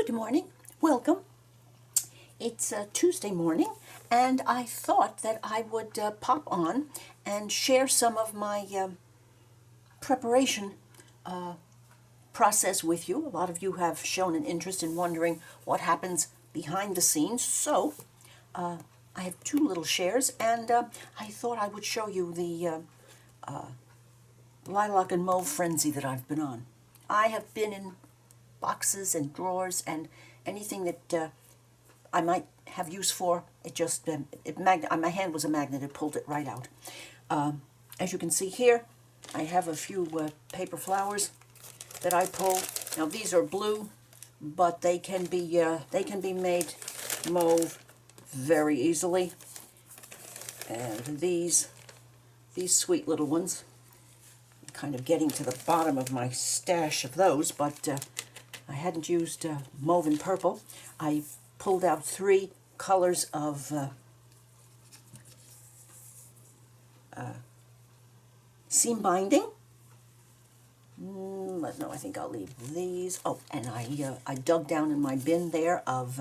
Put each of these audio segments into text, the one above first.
Good morning. Welcome. It's Tuesday morning, and I thought that I would pop on and share some of my preparation process with you. A lot of you have shown an interest in wondering what happens behind the scenes, so I have two little shares, and I thought I would show you the Lilac and Mauve frenzy that I've been on. I have been in boxes and drawers and anything that I might have use for. My hand was a magnet. It pulled it right out. As you can see here, I have a few paper flowers that I pull. Now these are blue, but they can be made mauve very easily. And these sweet little ones. I'm kind of getting to the bottom of my stash of those, but I hadn't used mauve and purple. I pulled out three colors of seam binding. No, I think I'll leave these. Oh, and I dug down in my bin there of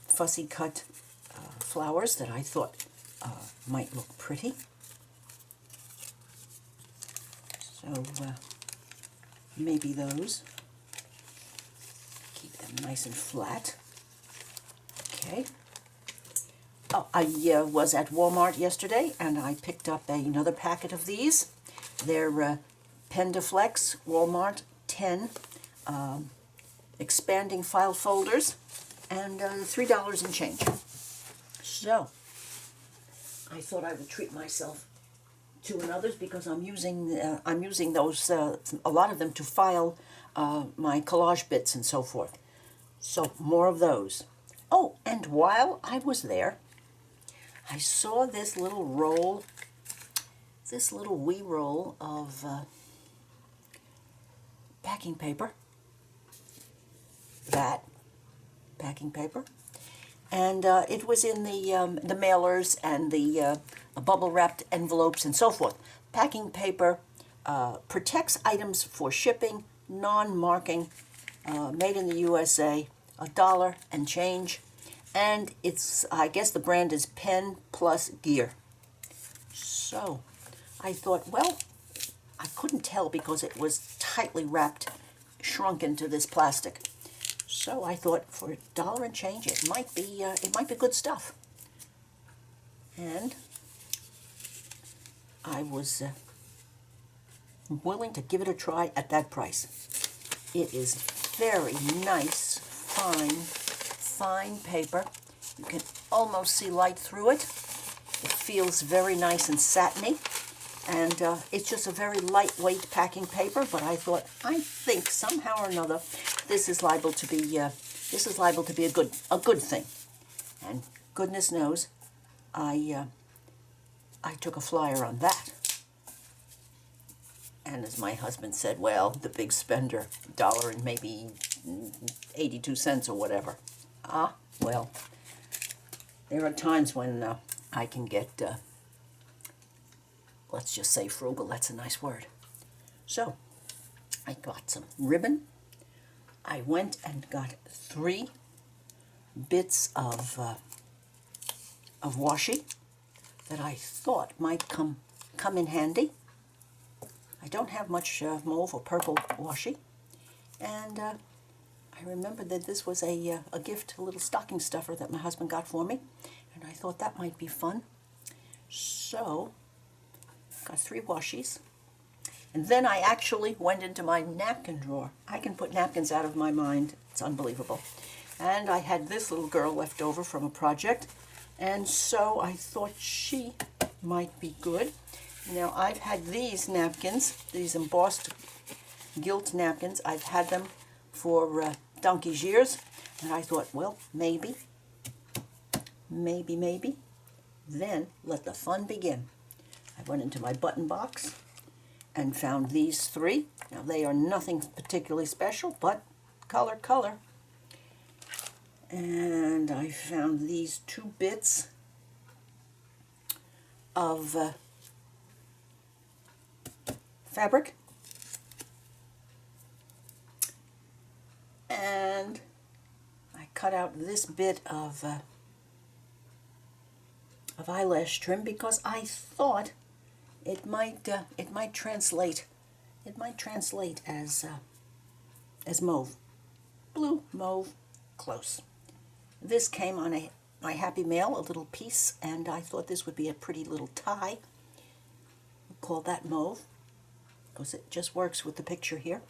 fussy cut flowers that I thought might look pretty. So maybe those. Keep them nice and flat. Okay. Oh, I was at Walmart yesterday and I picked up another packet of these. They're Pendaflex Walmart 10 expanding file folders, and $3 and change. So I thought I would treat myself to another because I'm using those a lot of them to file my collage bits and so forth. So more of those. Oh, and while I was there, I saw this little roll, this little wee roll of packing paper. That packing paper, and it was in the mailers and the bubble wrapped envelopes and so forth. Packing paper protects items for shipping, non-marking, made in the USA, $1 and change, and I guess the brand is Pen Plus Gear. So I thought, well, I couldn't tell because it was tightly wrapped, shrunk into this plastic. So I thought for $1 and change, it might be good stuff. And I was willing to give it a try at that price. It is very nice, fine paper. You can almost see light through it. It feels very nice and satiny. And it's just a very lightweight packing paper, but I think somehow or another this is liable to be a good thing. And goodness knows, I took a flyer on that. And as my husband said, well, the big spender, $1 and maybe 82 cents or whatever. Well, there are times when I can get let's just say frugal. That's a nice word. So I got some ribbon. I went and got 3 bits of washi that I thought might come in handy. I don't have much mauve or purple washi, and I remembered that this was a gift, a little stocking stuffer that my husband got for me, and I thought that might be fun. So got 3 washies, and then I actually went into my napkin drawer. I can put napkins out of my mind. It's unbelievable. And I had this little girl left over from a project, and so I thought she might be good. Now I've had these napkins, these embossed gilt napkins. I've had them for donkey's years, and I thought, well, maybe, then let the fun begin. I went into my button box and found these 3. Now they are nothing particularly special, but color. And I found these 2 bits of fabric. And cut out this bit of eyelash trim because I thought it might translate as mauve, blue mauve, close. This came on my Happy Mail, a little piece, and I thought this would be a pretty little tie. We'll call that mauve because it just works with the picture here.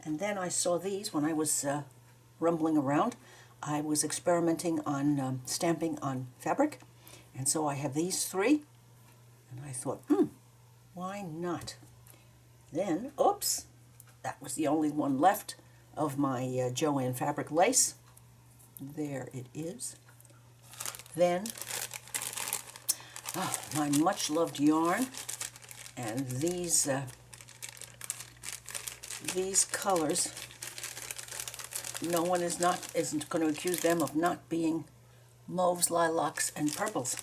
And then I saw these when I was rumbling around. I was experimenting on stamping on fabric, and so I have these three, and I thought, why not? Then, oops, that was the only one left of my Joanne fabric lace. There it is. Then, my much-loved yarn, and these colors, no one isn't going to accuse them of not being mauves, lilacs, and purples.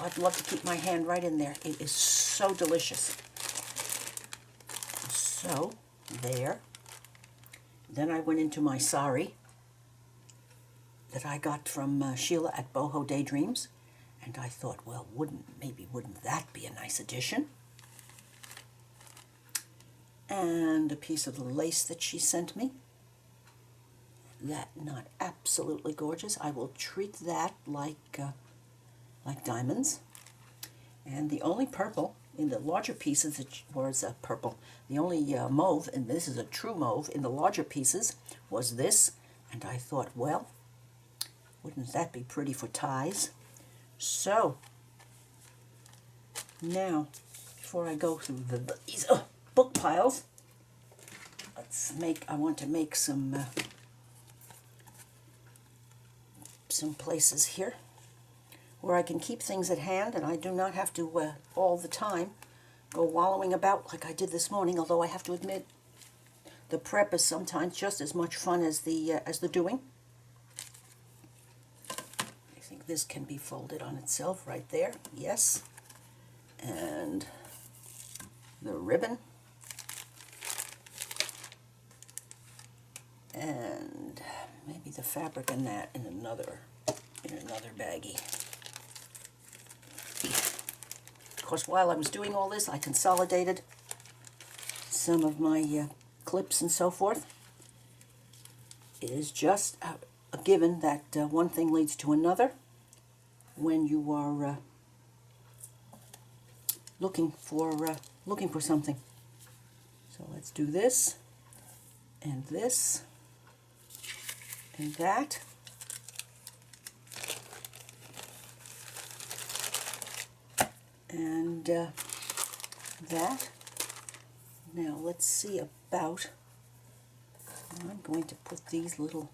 I'd love to keep my hand right in there. It is so delicious. So, there. Then I went into my sari that I got from Sheila at Boho Daydreams, and I thought, well, wouldn't that be a nice addition? And a piece of the lace that she sent me. That not absolutely gorgeous. I will treat that like diamonds. And the only purple in the larger pieces was purple. The only mauve, and this is a true mauve, in the larger pieces was this. And I thought, well, wouldn't that be pretty for ties? So, now, before I go through these book piles, I want to make some places here where I can keep things at hand, and I do not have to all the time go wallowing about like I did this morning, although I have to admit the prep is sometimes just as much fun as the doing. I think this can be folded on itself right there, yes. And the ribbon. And maybe the fabric in that in another baggie. Of course, while I was doing all this, I consolidated some of my clips and so forth. It is just a given that one thing leads to another when you are looking for something. So let's do this and this and that. And that. Now let's see about, I'm going to put these little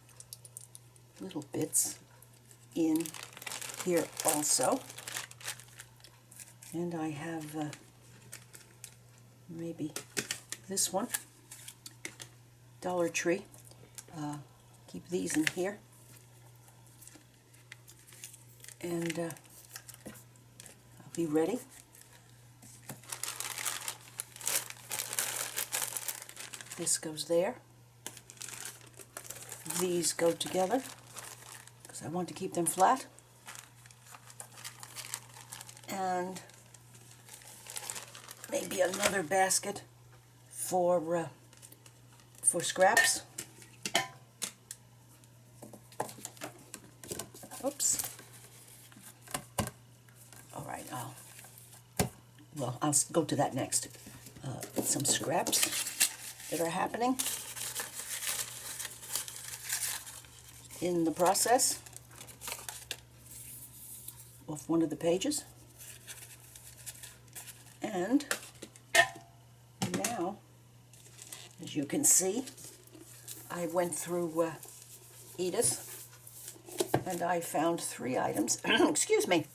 bits in here also. And I have maybe this one, Dollar Tree. Keep these in here. And I'll be ready. This goes there. These go together because I want to keep them flat. And maybe another basket for scraps. Oops. All right, I'll go to that next. Some scraps that are happening in the process of one of the pages. And now, as you can see, I went through Edith and I found 3 items. Excuse me.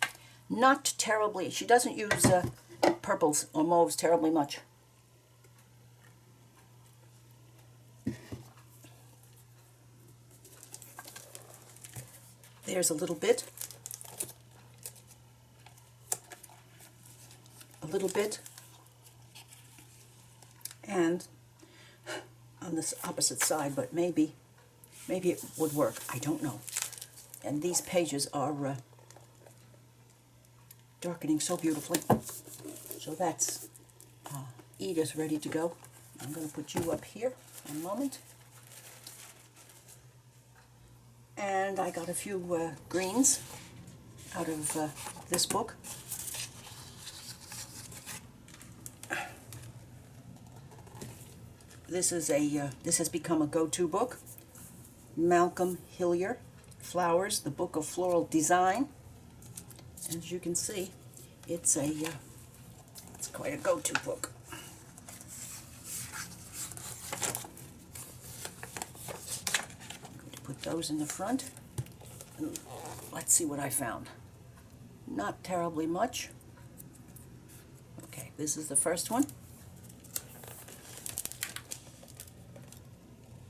Not terribly. She doesn't use purples or mauves terribly much. There's a little bit. And on this opposite side, but maybe maybe it would work. I don't know. And these pages are darkening so beautifully. So that's Edith ready to go. I'm going to put you up here for a moment. And I got a few greens out of this book. This is this has become a go-to book. Malcolm Hillier, Flowers, the Book of Floral Design. As you can see, it's quite a go-to book. I'm going to put those in the front. And let's see what I found. Not terribly much. Okay, this is the first one.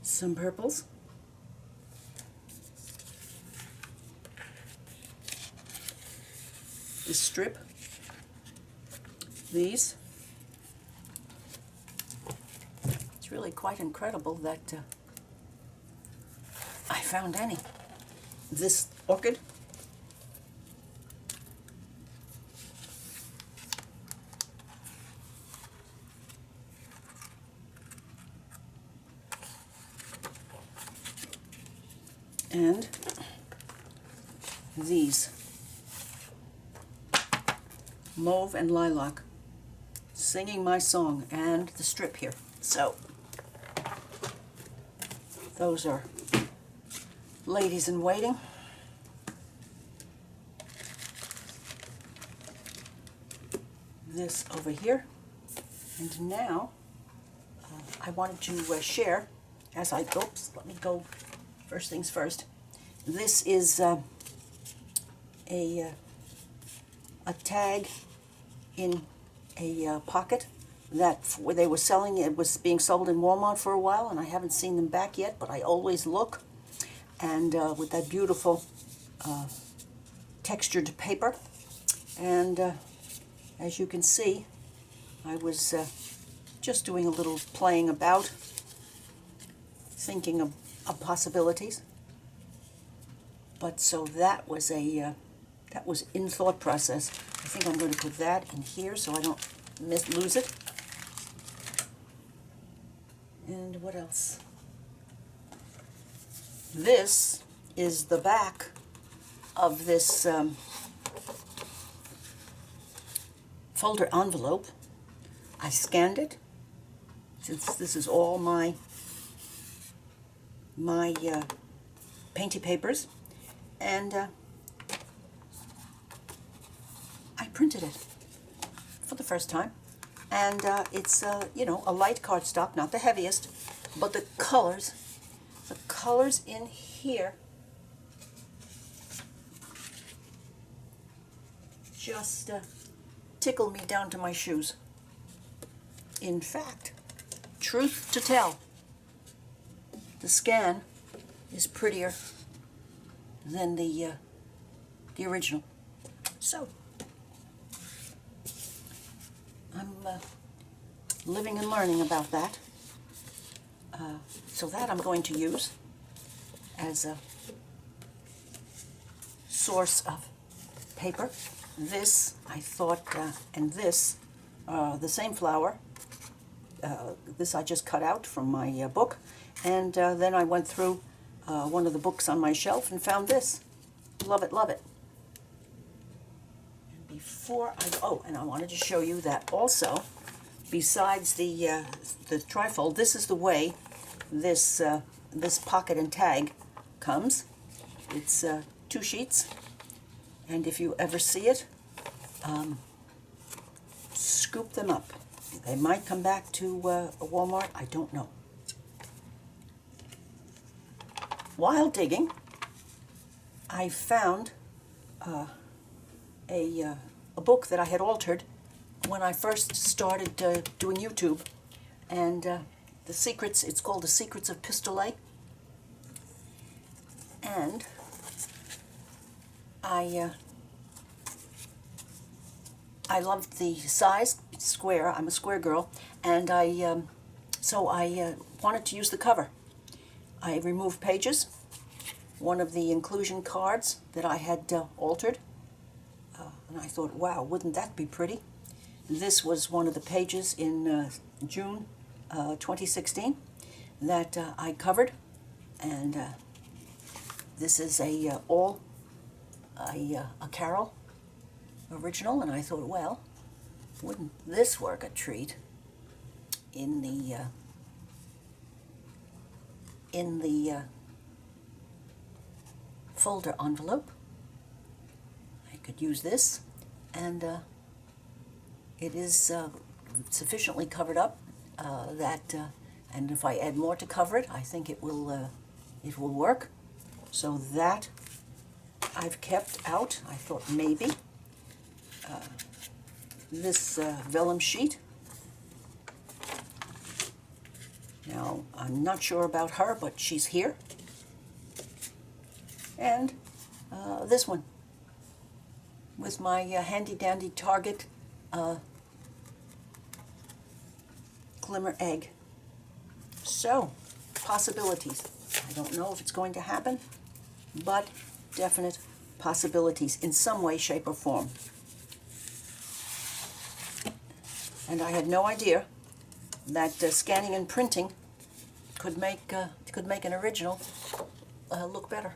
Some purples. This strip. These. It's really quite incredible that I found any. This orchid. And these, Mauve and Lilac, singing my song, and the strip here. So, those are ladies in waiting. This over here. And now, I wanted to share, as I, oops, let me go. First things first, this is a tag in a pocket that where they were selling it, was being sold in Walmart for a while, and I haven't seen them back yet, but I always look. And with that beautiful textured paper, and as you can see, I was just doing a little playing about, thinking of possibilities. But so that was in thought process. I think I'm going to put that in here so I don't lose it. And what else? This is the back of this folder envelope. I scanned it, since this is all my painty papers, and I printed it for the first time, and it's you know, a light cardstock, not the heaviest, but the colors in here just tickle me down to my shoes. In fact, truth to tell, the scan is prettier than the original. So, I'm living and learning about that. So that I'm going to use as a source of paper. This, I thought, and this, the same flower. This I just cut out from my book, and then I went through one of the books on my shelf and found this. Love it, love it. And before I, oh, and I wanted to show you that also, besides the trifold, this is the way this this pocket and tag comes. It's 2 sheets, and if you ever see it, scoop them up. They might come back to Walmart, I don't know. While digging, I found a book that I had when I first started doing YouTube, and the secrets. It's called The Secrets of Pistolet, and I loved the size. It's square. I'm a square girl, and so I wanted to use the cover. I removed pages. One of the inclusion cards that I had altered. And I thought, wow, wouldn't that be pretty? This was one of the pages in June 2016 that I covered. And this is a Carol original. And I thought, well, wouldn't this work a treat in the folder envelope? I could use this, and it is sufficiently covered up and if I add more to cover it, I think it will work. So that I've kept out. I thought maybe this vellum sheet. Now, I'm not sure about her, but she's here. And this one with my handy-dandy Target glimmer egg. So, possibilities. I don't know if it's going to happen, but definite possibilities in some way, shape, or form. And I had no idea that scanning and printing could make an original look better.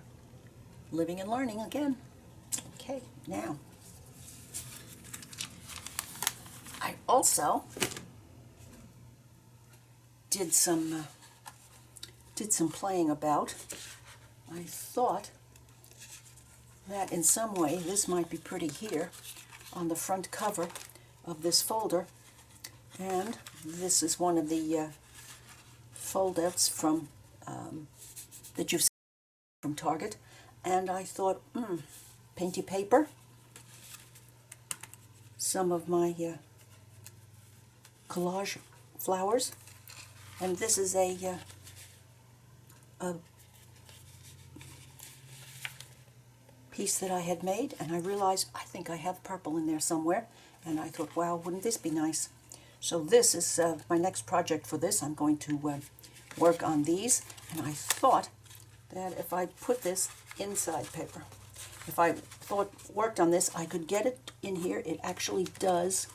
Living and learning again. Okay, now I also did some playing about. I thought that in some way this might be pretty here on the front cover of this folder. And this is one of the foldouts from that you've seen from Target. And I thought, painty paper, some of my collage flowers, and this is a piece that I had made, and I realized I think I have purple in there somewhere, and I thought, wow, wouldn't this be nice? So this is my next project for this. I'm going to work on these, and I thought that if I put this inside paper, if I worked on this, I could get it in here. It actually does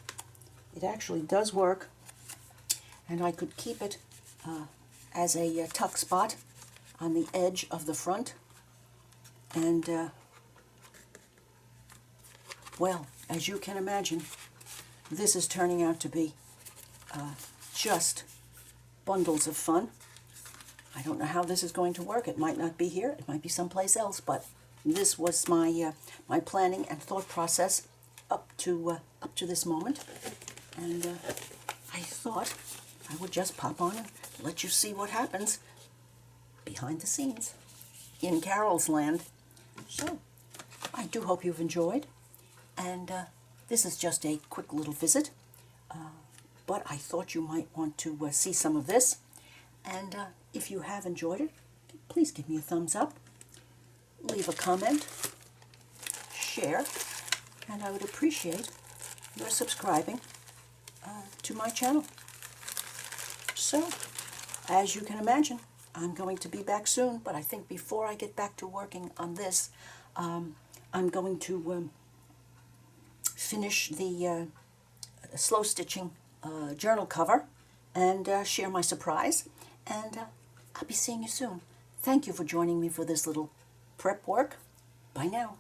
work, and I could keep it as a tuck spot on the edge of the front. And well, as you can imagine, this is turning out to be just bundles of fun. I don't know how this is going to work. It might not be here. It might be someplace else. But this was my my planning and thought process up to this moment. And I thought I would just pop on and let you see what happens behind the scenes in Carol's land. So I do hope you've enjoyed. And this is just a quick little visit. But I thought you might want to see some of this. And if you have enjoyed it, please give me a thumbs up, leave a comment, share, and I would appreciate your subscribing to my channel. So, as you can imagine, I'm going to be back soon, but I think before I get back to working on this, I'm going to finish the slow stitching journal cover and share my surprise, and I'll be seeing you soon. Thank you for joining me for this little prep work. Bye now.